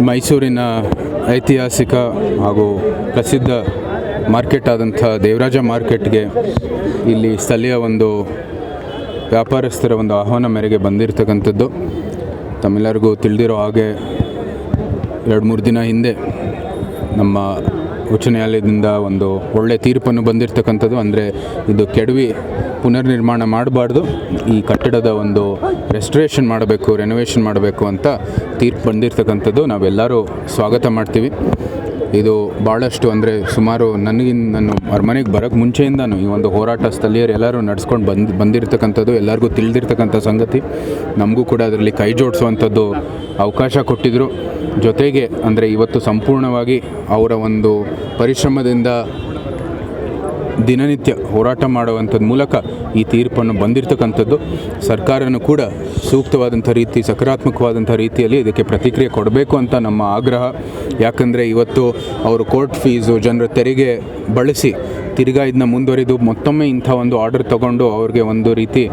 ಮೈಸೂರಿನ ಐತಿಹಾಸಿಕ ಹಾಗೂ ಪ್ರಸಿದ್ಧ ಮಾರ್ಕೆಟ್ ಆದಂಥ ದೇವರಾಜ ಮಾರ್ಕೆಟ್ಗೆ ಇಲ್ಲಿ ಸ್ಥಳೀಯ ಒಂದು ವ್ಯಾಪಾರಸ್ಥರ ಒಂದು ಆಹ್ವಾನ ಮೇರೆಗೆ ಬಂದಿರತಕ್ಕಂಥದ್ದು. ತಮ್ಮೆಲ್ಲರಿಗೂ ತಿಳಿದಿರೋ ಹಾಗೆ 2-3 ದಿನ ಹಿಂದೆ ನಮ್ಮ ಉಚ್ಚ ನ್ಯಾಯಾಲಯದಿಂದ ಒಂದು ಒಳ್ಳೆಯ ತೀರ್ಪನ್ನು ಬಂದಿರತಕ್ಕಂಥದ್ದು. ಅಂದರೆ ಇದು ಕೆಡವಿ ಪುನರ್ನಿರ್ಮಾಣ ಮಾಡಬಾರ್ದು, ಈ ಕಟ್ಟಡದ ಒಂದು ರೆಸ್ಟೋರೇಷನ್ ಮಾಡಬೇಕು, ರೆನೋವೇಷನ್ ಮಾಡಬೇಕು ಅಂತ ತೀರ್ಪು ಬಂದಿರತಕ್ಕಂಥದ್ದು. ನಾವೆಲ್ಲರೂ ಸ್ವಾಗತ ಮಾಡ್ತೀವಿ. ಇದು ಭಾಳಷ್ಟು ಅಂದರೆ ಸುಮಾರು ನಾನು ಅರಮನೆಗೆ ಬರೋಕ್ಕೆ ಮುಂಚೆಯಿಂದನೂ ಈ ಒಂದು ಹೋರಾಟ ಸ್ಥಳೀಯರು ಎಲ್ಲರೂ ನಡೆಸ್ಕೊಂಡು ಬಂದಿರತಕ್ಕಂಥದ್ದು, ಎಲ್ಲರಿಗೂ ತಿಳಿದಿರ್ತಕ್ಕಂಥ ಸಂಗತಿ. ನಮಗೂ ಕೂಡ ಅದರಲ್ಲಿ ಕೈ ಜೋಡಿಸುವಂಥದ್ದು ಅವಕಾಶ ಕೊಟ್ಟಿದ್ದರು. ಜೊತೆಗೆ ಅಂದರೆ ಇವತ್ತು ಸಂಪೂರ್ಣವಾಗಿ ಅವರ ಒಂದು ಪರಿಶ್ರಮದಿಂದ ದಿನನಿತ್ಯ ಹೋರಾಟ ಮಾಡುವಂಥದ್ದು ಮೂಲಕ ಈ ತೀರ್ಪನ್ನು ಬಂದಿರತಕ್ಕಂಥದ್ದು. ಸರ್ಕಾರನೂ ಕೂಡ ಸೂಕ್ತವಾದಂಥ ರೀತಿ, ಸಕಾರಾತ್ಮಕವಾದಂಥ ರೀತಿಯಲ್ಲಿ ಇದಕ್ಕೆ ಪ್ರತಿಕ್ರಿಯೆ ಕೊಡಬೇಕು ಅಂತ ನಮ್ಮ ಆಗ್ರಹ. ಯಾಕಂದರೆ ಇವತ್ತು ಅವರು ಕೋರ್ಟ್ ಫೀಸು, ಜನರ ತೆರಿಗೆ ಬಳಸಿ ತಿರ್ಗಾ ಇದನ್ನ ಮುಂದುವರಿದು ಮತ್ತೊಮ್ಮೆ ಇಂಥ ಒಂದು ಆರ್ಡರ್ ತೊಗೊಂಡು ಅವ್ರಿಗೆ ಒಂದು ರೀತಿ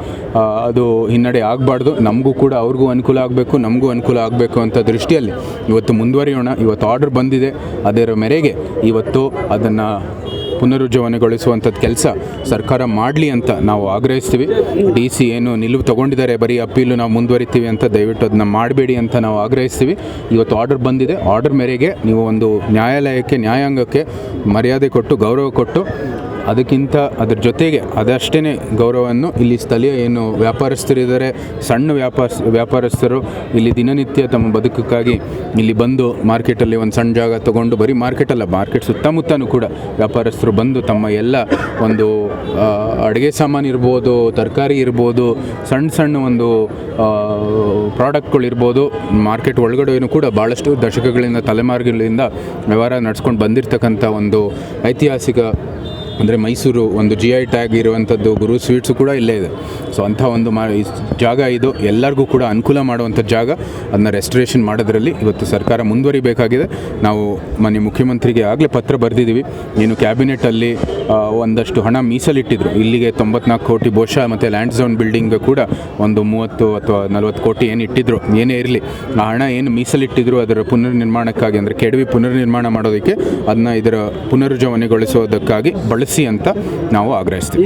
ಅದು ಹಿನ್ನಡೆ ಆಗಬಾರ್ದು. ನಮಗೂ ಕೂಡ ಅವ್ರಿಗೂ ಅನುಕೂಲ ಆಗಬೇಕು, ನಮಗೂ ಅನುಕೂಲ ಆಗಬೇಕು ಅಂತ ದೃಷ್ಟಿಯಲ್ಲಿ ಇವತ್ತು ಮುಂದುವರಿಯೋಣ. ಇವತ್ತು ಆರ್ಡರ್ ಬಂದಿದೆ, ಅದರ ಮೇರೆಗೆ ಇವತ್ತು ಅದನ್ನು ಪುನರುಜ್ಜೀವನಗೊಳಿಸುವಂಥದ್ದು ಕೆಲಸ ಸರ್ಕಾರ ಮಾಡಲಿ ಅಂತ ನಾವು ಆಗ್ರಹಿಸ್ತೀವಿ. DC ಏನು ನಿಲುವು ತೊಗೊಂಡಿದ್ದಾರೆ, ಬರೀ ಅಪ್ಪೀಲು ನಾವು ಮುಂದುವರಿತೀವಿ ಅಂತ, ದಯವಿಟ್ಟು ಅದನ್ನ ಮಾಡಬೇಡಿ ಅಂತ ನಾವು ಆಗ್ರಹಿಸ್ತೀವಿ. ಇವತ್ತು ಆರ್ಡರ್ ಬಂದಿದೆ, ಆರ್ಡರ್ ಮೇರೆಗೆ ನೀವು ಒಂದು ನ್ಯಾಯಾಲಯಕ್ಕೆ, ನ್ಯಾಯಾಂಗಕ್ಕೆ ಮರ್ಯಾದೆ ಕೊಟ್ಟು, ಗೌರವ ಕೊಟ್ಟು, ಅದಕ್ಕಿಂತ ಅದರ ಜೊತೆಗೆ ಅದಷ್ಟೇ ಗೌರವವನ್ನು ಇಲ್ಲಿ ಸ್ಥಳೀಯ ಏನು ವ್ಯಾಪಾರಸ್ಥರಿದ್ದಾರೆ, ಸಣ್ಣ ವ್ಯಾಪಾರಸ್ಥರು ಇಲ್ಲಿ ದಿನನಿತ್ಯ ತಮ್ಮ ಬದುಕಕ್ಕಾಗಿ ಇಲ್ಲಿ ಬಂದು ಮಾರ್ಕೆಟಲ್ಲಿ ಒಂದು ಸಣ್ಣ ಜಾಗ ತೊಗೊಂಡು, ಬರೀ ಮಾರ್ಕೆಟಲ್ಲ, ಮಾರ್ಕೆಟ್ ಸುತ್ತಮುತ್ತನೂ ಕೂಡ ವ್ಯಾಪಾರಸ್ಥರು ಬಂದು ತಮ್ಮ ಎಲ್ಲ ಒಂದು ಅಡುಗೆ ಸಾಮಾನು ಇರ್ಬೋದು, ತರಕಾರಿ ಇರ್ಬೋದು, ಸಣ್ಣ ಒಂದು ಪ್ರಾಡಕ್ಟ್ಗಳಿರ್ಬೋದು, ಮಾರ್ಕೆಟ್ ಒಳಗಡೆಯೂ ಕೂಡ ಭಾಳಷ್ಟು ದಶಕಗಳಿಂದ, ತಲೆಮಾರುಗಳಿಂದ ವ್ಯವಹಾರ ನಡೆಸ್ಕೊಂಡು ಬಂದಿರತಕ್ಕಂಥ ಒಂದು ಐತಿಹಾಸಿಕ ಅಂದರೆ ಮೈಸೂರು ಒಂದು GI ಟ್ಯಾಗ್ ಇರುವಂಥದ್ದು ಗುರು ಸ್ವೀಟ್ಸು ಕೂಡ ಇಲ್ಲೇ ಇದೆ. ಸೊ ಅಂಥ ಒಂದು ಜಾಗ ಇದು, ಎಲ್ಲರಿಗೂ ಕೂಡ ಅನುಕೂಲ ಮಾಡುವಂಥ ಜಾಗ. ಅದನ್ನ ರೆಸ್ಟೋರೇಷನ್ ಮಾಡೋದ್ರಲ್ಲಿ ಇವತ್ತು ಸರ್ಕಾರ ಮುಂದುವರಿಬೇಕಾಗಿದೆ. ನಾವು ಮಾನ್ಯ ಮುಖ್ಯಮಂತ್ರಿಗೆ ಆಗಲೇ ಪತ್ರ ಬರೆದಿದ್ದೀವಿ. ಏನು ಕ್ಯಾಬಿನೆಟಲ್ಲಿ ಒಂದಷ್ಟು ಹಣ ಮೀಸಲಿಟ್ಟಿದ್ರು, ಇಲ್ಲಿಗೆ 94 ಕೋಟಿ ಬಹುಶಃ, ಮತ್ತು ಲ್ಯಾಂಡ್ ಝೋನ್ ಬಿಲ್ಡಿಂಗ್ ಕೂಡ ಒಂದು 30 ಅಥವಾ 40 ಕೋಟಿ ಏನು ಇಟ್ಟಿದ್ರು, ಏನೇ ಇರಲಿ ಆ ಹಣ ಏನು ಮೀಸಲಿಟ್ಟಿದ್ರು ಅದರ ಪುನರ್ನಿರ್ಮಾಣಕ್ಕಾಗಿ, ಅಂದರೆ ಕೆಡವಿ ಪುನರ್ನಿರ್ಮಾಣ ಮಾಡೋದಕ್ಕೆ, ಅದನ್ನ ಇದರ ಪುನರುಜ್ಜೀವನಗೊಳಿಸೋದಕ್ಕಾಗಿ ಬಳಸಿ ಅಂತ ನಾವು ಆಗ್ರಹಿಸ್ತೀವಿ.